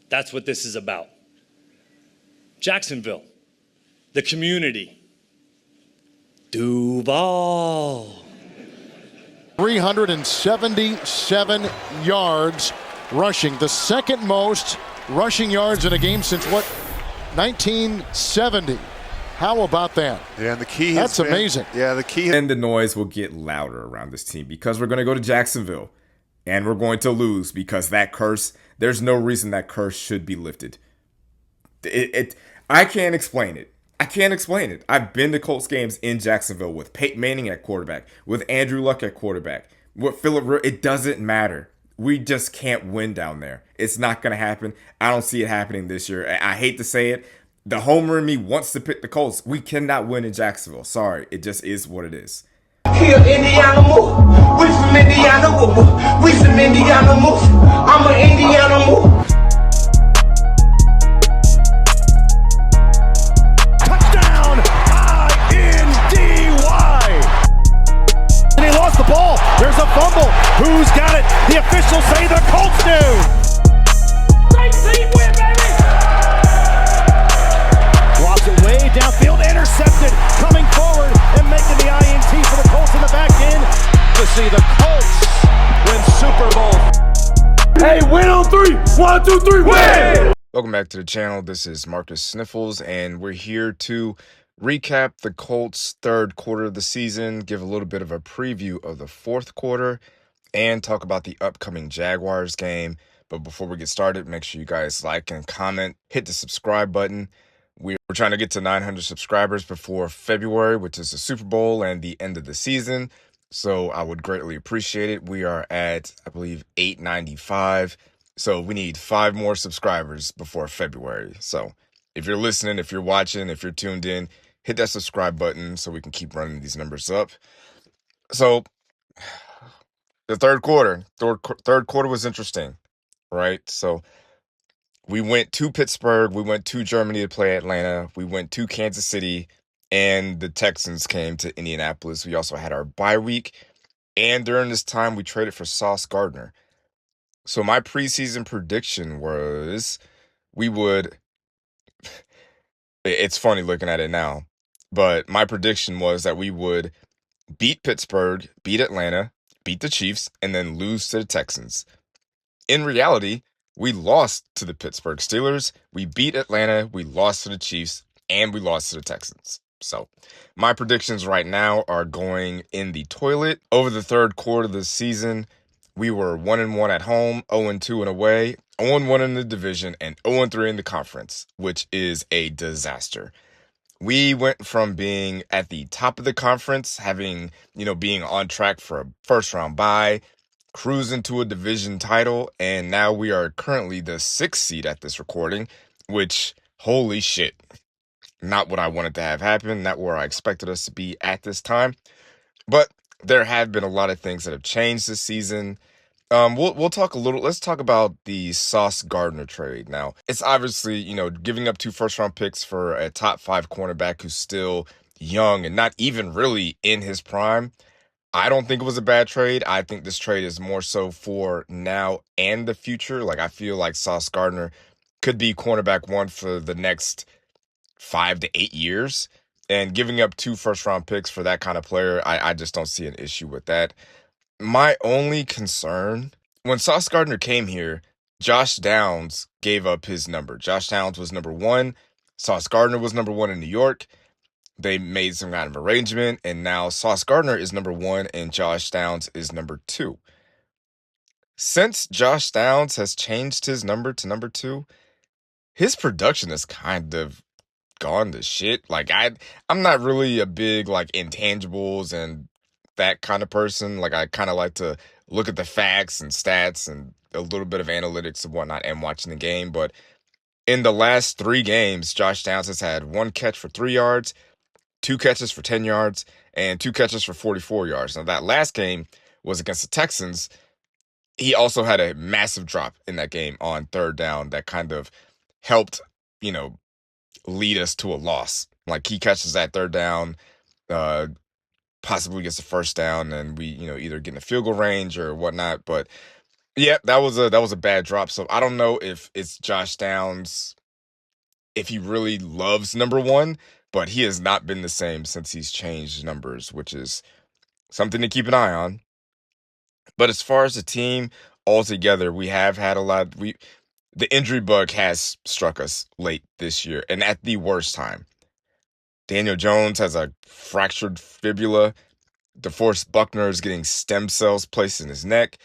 That's what this is about. Jacksonville, the community, Duval. 377 yards rushing, the second most rushing yards in a game since 1970. How about that? Yeah, and the key That's amazing. Yeah, the key. And the noise will get louder around this team because we're going to go to Jacksonville and we're going to lose because that curse, there's no reason that curse should be lifted. I can't explain it. I can't explain it. I've been to Colts games in Jacksonville with Peyton Manning at quarterback, with Andrew Luck at quarterback, with Philip. It doesn't matter. We just can't win down there. It's not going to happen. I don't see it happening this year. I hate to say it. The homer in me wants to pick the Colts. We cannot win in Jacksonville. Sorry. It just is what it is. Here, Indiana move. We from Indiana move. We some Indiana move. I'm an Indiana move. Touchdown, I-N-D-Y. And he lost the ball. There's a fumble. Who's got it? The officials say the Colts do. Great team win, baby. Lobs it way downfield, intercepted, coming forward and making the INT for the Colts in the back end to see the Colts win Super Bowl. Hey, win on three. 1, 2, 3, win! Welcome back to the channel. This is Marcus Sniffles, and we're here to recap the Colts' third quarter of the season, give a little bit of a preview of the fourth quarter, and talk about the upcoming Jaguars game. But before we get started, make sure you guys like and comment, hit the subscribe button. We're trying to get to 900 subscribers before February, which is the Super Bowl and the end of the season. So I would greatly appreciate it. We are at, I believe, 895. So we need 5 more subscribers before February. So if you're listening, if you're watching, if you're tuned in, hit that subscribe button so we can keep running these numbers up. So the third quarter was interesting, right? So we went to Pittsburgh, we went to Germany to play Atlanta, we went to Kansas City, and the Texans came to Indianapolis. We also had our bye week, and during this time, we traded for Sauce Gardner. So my preseason prediction was we would, it's funny looking at it now, but my prediction was that we would beat Pittsburgh, beat Atlanta, beat the Chiefs, and then lose to the Texans. In reality, we lost to the Pittsburgh Steelers, we beat Atlanta, we lost to the Chiefs, and we lost to the Texans. So my predictions right now are going in the toilet. Over the third quarter of the season, we were 1-1 at home, 0-2 and away, 0-1 in the division, and 0-3 in the conference, which is a disaster. We went from being at the top of the conference, having, being on track for a first round bye, cruising to a division title, and now we are currently the 6th seed at this recording, which, holy shit, not what I wanted to have happen, not where I expected us to be at this time. But there have been a lot of things that have changed this season. We'll talk a little. Let's talk about the Sauce Gardner trade. Now, it's obviously, giving up 2 first-round picks for a top 5 cornerback who's still young and not even really in his prime. I don't think it was a bad trade. I think this trade is more so for now and the future. Like, I feel like Sauce Gardner could be cornerback 1 for the next 5 to 8 years. And giving up 2 first-round picks for that kind of player, I just don't see an issue with that. My only concern, when Sauce Gardner came here, Josh Downs gave up his number. Josh Downs was number 1. Sauce Gardner was number 1 in New York. They made some kind of arrangement, and now Sauce Gardner is number 1 and Josh Downs is number 2. Since Josh Downs has changed his number to number 2, his production has kind of gone to shit. Like, I'm not really a big, intangibles and that kind of person. Like, I kind of like to look at the facts and stats and a little bit of analytics and whatnot and watching the game. But in the last 3 games, Josh Downs has had 1 catch for 3 yards, 2 catches for 10 yards, and 2 catches for 44 yards. Now, that last game was against the Texans. He also had a massive drop in that game on 3rd down that kind of helped, lead us to a loss. Like, he catches that 3rd down, possibly gets the 1st down, and we, either get in a field goal range or whatnot. But Yeah, that was a bad drop. So I don't know if it's Josh Downs, if he really loves number one, but he has not been the same since he's changed numbers, which is something to keep an eye on. But as far as the team altogether, we have had a lot. The injury bug has struck us late this year, and at the worst time. Daniel Jones has a fractured fibula. DeForest Buckner is getting stem cells placed in his neck.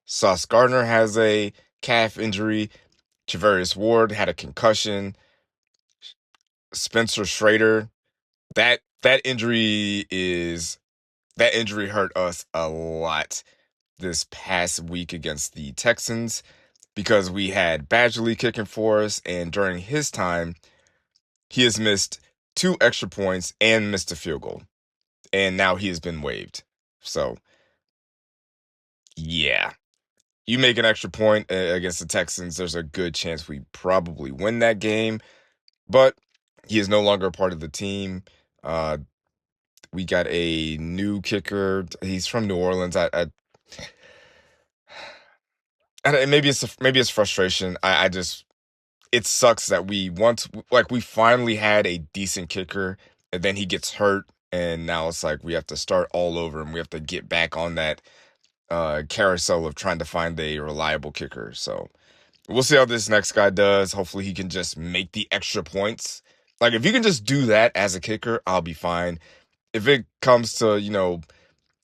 Sauce Gardner has a calf injury. Javarius Ward had a concussion. Spencer Schrader, that injury hurt us a lot this past week against the Texans because we had Badgley kicking for us, and during his time, he has missed 2 extra points and missed a field goal, and now he has been waived. So, yeah, you make an extra point against the Texans, there's a good chance we probably win that game, but he is no longer a part of the team. Uh, we got a new kicker. He's from New Orleans. Maybe it's frustration. I just it sucks that we finally had a decent kicker and then he gets hurt and now it's like we have to start all over and we have to get back on that carousel of trying to find a reliable kicker. So we'll see how this next guy does. Hopefully he can just make the extra points. Like if you can just do that as a kicker, I'll be fine. If it comes to,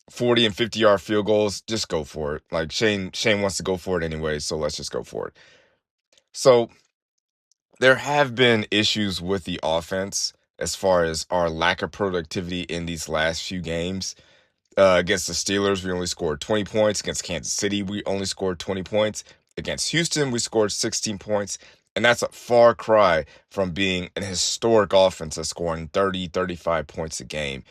40 and 50-yard field goals, just go for it. Like Shane wants to go for it anyway, so let's just go for it. So there have been issues with the offense as far as our lack of productivity in these last few games. Against the Steelers, we only scored 20 points. Against Kansas City, we only scored 20 points. Against Houston, we scored 16 points. And that's a far cry from being an historic offense that's scoring 30, 35 points a game.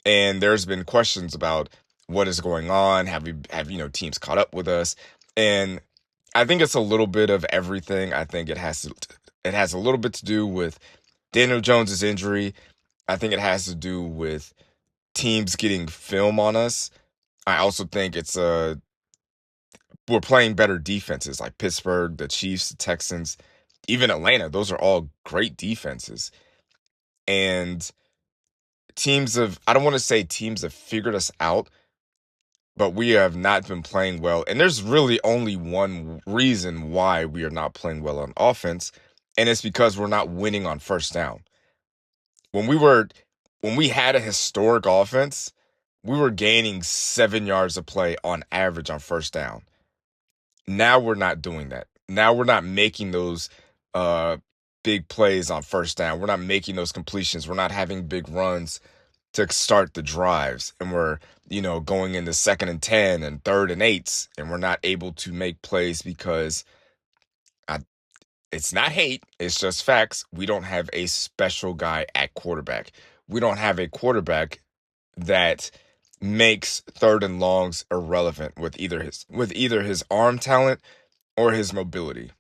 And there's been questions about what is going on. Have teams caught up with us? And I think it's a little bit of everything. I think it has a little bit to do with Daniel Jones's injury. I think it has to do with teams getting film on us. I also think we're playing better defenses like Pittsburgh, the Chiefs, the Texans, even Atlanta. Those are all great defenses. And I don't want to say teams have figured us out, but we have not been playing well. And there's really only one reason why we are not playing well on offense, and it's because we're not winning on first down. When we had a historic offense, we were gaining 7 yards of play on average on first down. Now we're not doing that. Now we're not making those big plays on first down. We're not making those completions. We're not having big runs to start the drives. And we're, going into 2nd and 10 and 3rd and 8s, and we're not able to make plays because it's not hate. It's just facts. We don't have a special guy at quarterback. We don't have a quarterback that makes 3rd and longs irrelevant with either his arm talent or his mobility.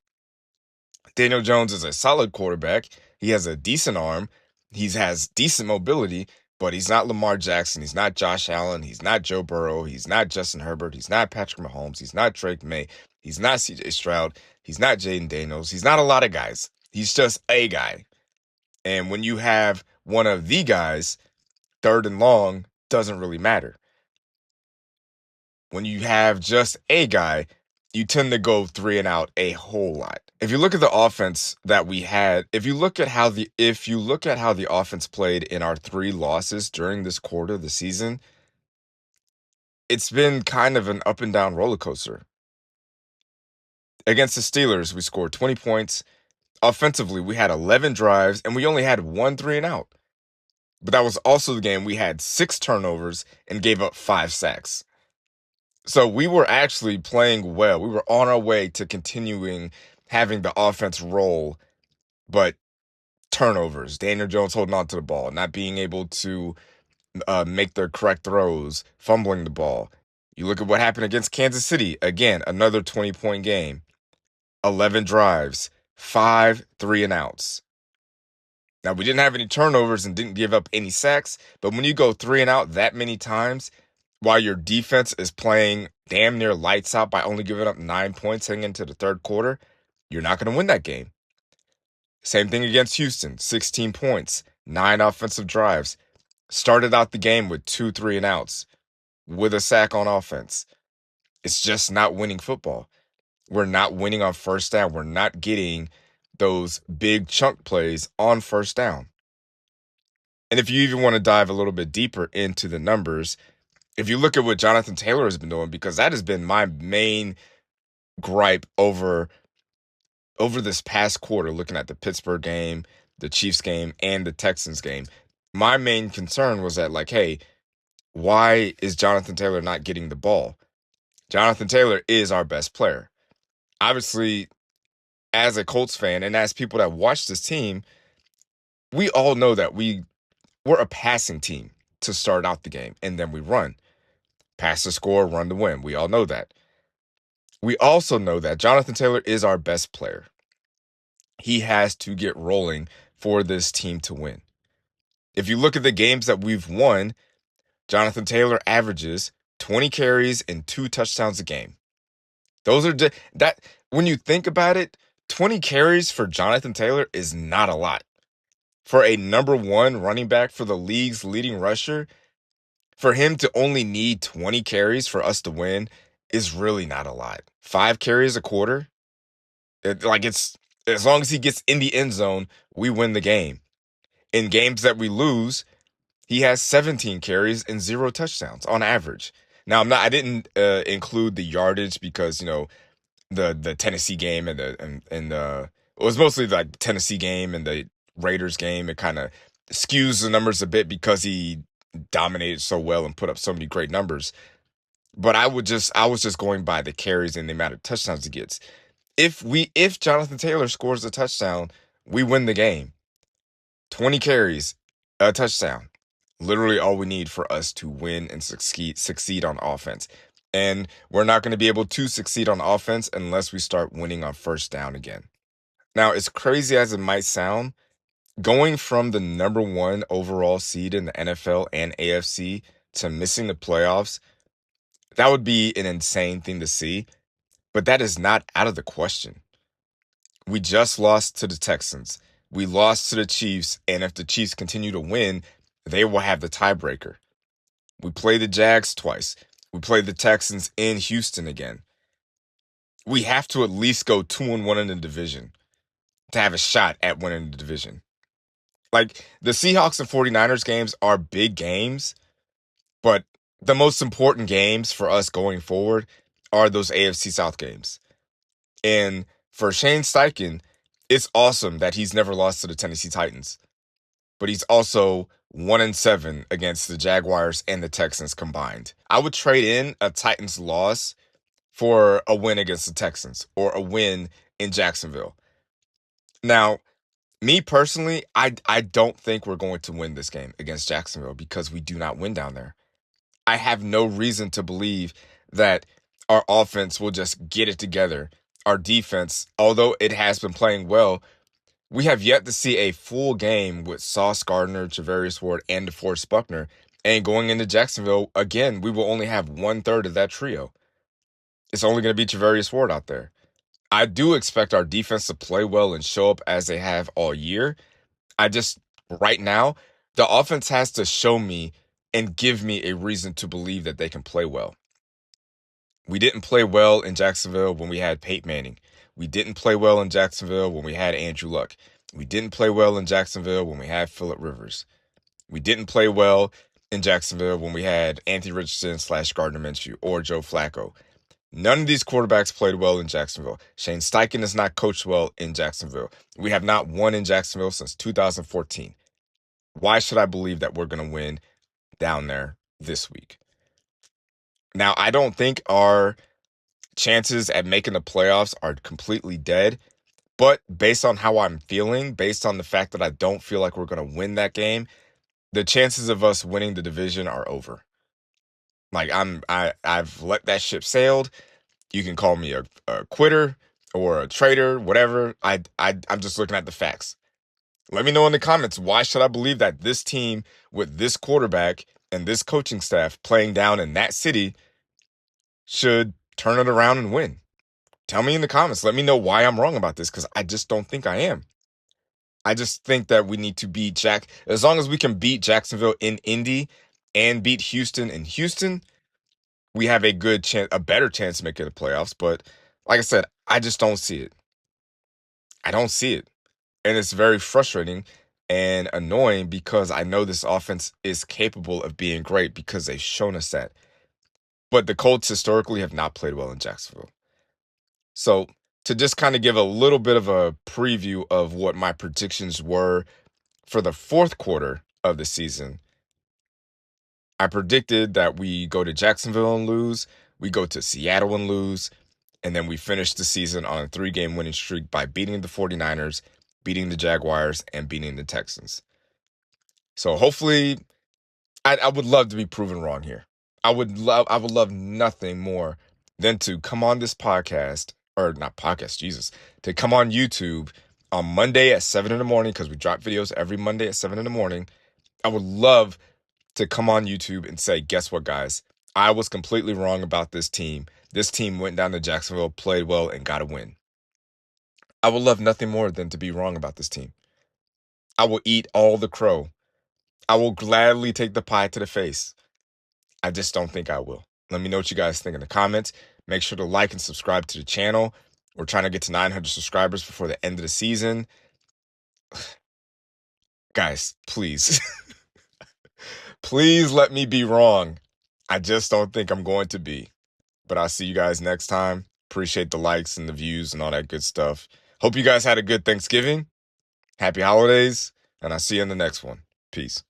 Daniel Jones is a solid quarterback. He has a decent arm. He has decent mobility, but he's not Lamar Jackson. He's not Josh Allen. He's not Joe Burrow. He's not Justin Herbert. He's not Patrick Mahomes. He's not Drake May. He's not CJ Stroud. He's not Jaden Daniels. He's not a lot of guys. He's just a guy. And when you have one of the guys, 3rd and long doesn't really matter. When you have just a guy, you tend to go 3 and out a whole lot. If you look at the offense that we had, if you look at how the offense played in our 3 losses during this quarter of the season, it's been kind of an up and down roller coaster. Against the Steelers, we scored 20 points. Offensively, we had 11 drives, and we only had 1 3 and out. But that was also the game we had 6 turnovers and gave up 5 sacks. So we were actually playing well. We were on our way to continuing having the offense roll, but turnovers, Daniel Jones holding on to the ball, not being able to make the correct throws, fumbling the ball. You look at what happened against Kansas City. Again, another 20-point game. 11 drives, 5 3 and outs. Now, we didn't have any turnovers and didn't give up any sacks, but when you go 3 and out that many times, while your defense is playing damn near lights out by only giving up 9 points heading into the third quarter, you're not going to win that game. Same thing against Houston, 16 points, 9 offensive drives. Started out the game with 2 3-and-outs with a sack on offense. It's just not winning football. We're not winning on first down. We're not getting those big chunk plays on first down. And if you even want to dive a little bit deeper into the numbers, if you look at what Jonathan Taylor has been doing, because that has been my main gripe over this past quarter, looking at the Pittsburgh game, the Chiefs game, and the Texans game, my main concern was that, like, hey, why is Jonathan Taylor not getting the ball? Jonathan Taylor is our best player. Obviously, as a Colts fan and as people that watch this team, we all know that we're a passing team to start out the game, and then we run. Pass to score, run to win. We all know that. We also know that Jonathan Taylor is our best player. He has to get rolling for this team to win. If you look at the games that we've won, Jonathan Taylor averages 20 carries and 2 touchdowns a game. Those are that when you think about it, 20 carries for Jonathan Taylor is not a lot. For a number 1 running back, for the league's leading rusher, for him to only need 20 carries for us to win is really not a lot. 5 carries a quarter, it's as long as he gets in the end zone, we win the game. In games that we lose, he has 17 carries and 0 touchdowns on average. Now I didn't include the yardage because the Tennessee game and it was mostly like the Tennessee game and the Raiders game. It kind of skews the numbers a bit because he dominated so well and put up so many great numbers. But I was just going by the carries and the amount of touchdowns he gets. If Jonathan Taylor scores a touchdown, we win the game. 20 carries, a touchdown. Literally all we need for us to win and succeed on offense. And we're not going to be able to succeed on offense unless we start winning on first down again. Now, as crazy as it might sound, going from the number 1 overall seed in the NFL and AFC to missing the playoffs, that would be an insane thing to see. But that is not out of the question. We just lost to the Texans. We lost to the Chiefs, and if the Chiefs continue to win, they will have the tiebreaker. We play the Jags twice. We play the Texans in Houston again. We have to at least go 2-1 in the division to have a shot at winning the division. Like, the Seahawks and 49ers games are big games, but the most important games for us going forward are those AFC South games. And for Shane Steichen, it's awesome that he's never lost to the Tennessee Titans, but he's also 1-7 against the Jaguars and the Texans combined. I would trade in a Titans loss for a win against the Texans or a win in Jacksonville. Now, me personally, I don't think we're going to win this game against Jacksonville because we do not win down there. I have no reason to believe that our offense will just get it together. Our defense, although it has been playing well, we have yet to see a full game with Sauce Gardner, Charvarius Ward, and DeForest Buckner. And going into Jacksonville, again, we will only have 1/3 of that trio. It's only going to be Charvarius Ward out there. I do expect our defense to play well and show up as they have all year. Right now, the offense has to show me and give me a reason to believe that they can play well. We didn't play well in Jacksonville when we had Peyton Manning. We didn't play well in Jacksonville when we had Andrew Luck. We didn't play well in Jacksonville when we had Phillip Rivers. We didn't play well in Jacksonville when we had Anthony Richardson / Gardner Minshew or Joe Flacco. None of these quarterbacks played well in Jacksonville. Shane Steichen has not coached well in Jacksonville. We have not won in Jacksonville since 2014. Why should I believe that we're going to win down there this week? Now, I don't think our chances at making the playoffs are completely dead, but based on how I'm feeling, based on the fact that I don't feel like we're going to win that game, the chances of us winning the division are over. Like, I've let that ship sailed. You can call me a quitter or a traitor, whatever. I'm just looking at the facts. Let me know in the comments, why should I believe that this team with this quarterback And this coaching staff playing down in that city should turn it around and win. Tell me in the comments. Let me know why I'm wrong about this, because I just don't think I am. I just think that we need to beat as long as we can beat Jacksonville in Indy and beat Houston in Houston, we have a better chance to make it the playoffs. But like I said, I just don't see it. I don't see it. And it's very frustrating and annoying because I know this offense is capable of being great because they've shown us that. But the Colts historically have not played well in Jacksonville. So to just kind of give a little bit of a preview of what my predictions were for the fourth quarter of the season, I predicted that we go to Jacksonville and lose, we go to Seattle and lose, and then we finish the season on a 3-game winning streak by beating the 49ers, beating the Jaguars, and beating the Texans. So hopefully, I would love to be proven wrong here. I would love nothing more than to come on this podcast, or not podcast, Jesus, to come on YouTube on Monday at 7 in the morning, because we drop videos every Monday at 7 in the morning. I would love to come on YouTube and say, guess what, guys? I was completely wrong about this team. This team went down to Jacksonville, played well, and got a win. I would love nothing more than to be wrong about this team. I will eat all the crow. I will gladly take the pie to the face. I just don't think I will. Let me know what you guys think in the comments. Make sure to like and subscribe to the channel. We're trying to get to 900 subscribers before the end of the season. Guys, please. Please let me be wrong. I just don't think I'm going to be. But I'll see you guys next time. Appreciate the likes and the views and all that good stuff. Hope you guys had a good Thanksgiving. Happy holidays. And I'll see you in the next one. Peace.